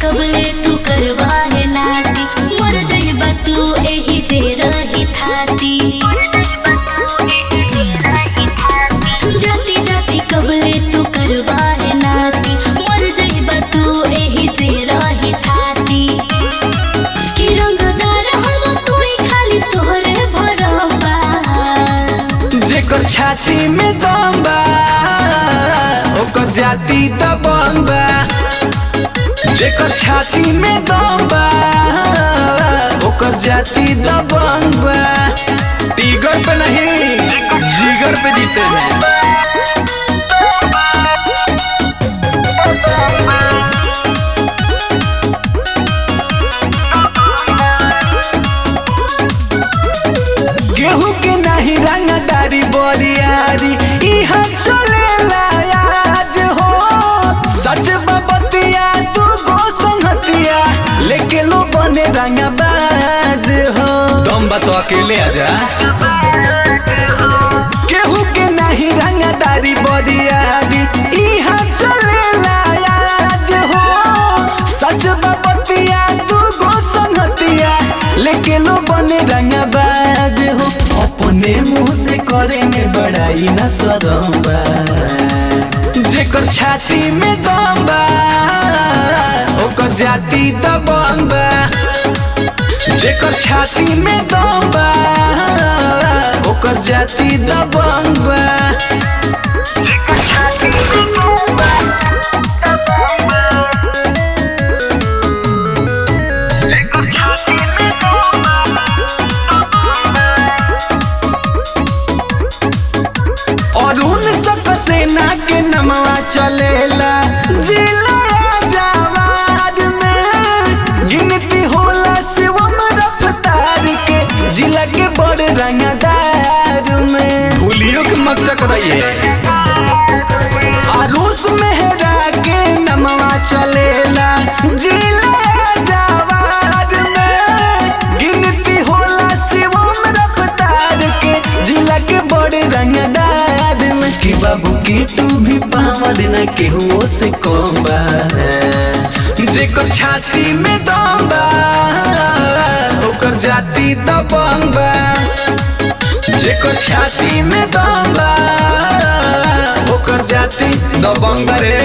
कबले तू करवा है नाती मर जाइबा तू एही जे रही थाती। जाती जाती कबले तू करवा है नाती मर जाइबा तू एही जे रही थाती। कि रंगदार हवा तू खाली तोहरे भरवा जेकर छाती में दम बा ओकर जाति दबंग बा। जेकर छाती में दम बा ओकर जाति दबंग बा। टीगर पे नहीं जिगर पे जीते हैं। गेहूं के नहीं रंगदारी बोरियारी इहाँ चलेला आज हो। सच बबतिया तू गो संगतिया लेके लो बने रंगबाज हो। दम बा तो अकेले आजा। गेहूं के नहीं रंगदारी बोरियारी इहाँ चलेला आज हो। सच बबतिया तू गो संगतिया लेके लो बने रंगबाज हो। अपने मुंह से करे में बड़ाई न शरम बा। जेकर छाती में दम बा ओकर जाति दबंग बा। जेकर छाती में दम बा ओकर जाति दबंग बा। जेकर छाती में दम बा दबंग बा। जेकर छाती में दम बा और उन सब सेना के नमवा चलेला जिला जवाद में। गिनती होला शिवम रफ्तार के जिला के बड़े रंगदार में। भूलियो के मत कराइए। आरूस मेहरा के नमवा चलेला जिला जवाद में। गिनती होला शिवम रफ्तार के जिला के बड़े रंगदार में। कि बाबू की तू भी पावल न केहू से कम बा। जेकर छाती में दम बा ओकर जाति दबंग बा। जेकर छाती में दम बा ओकर जाति दबंग रे।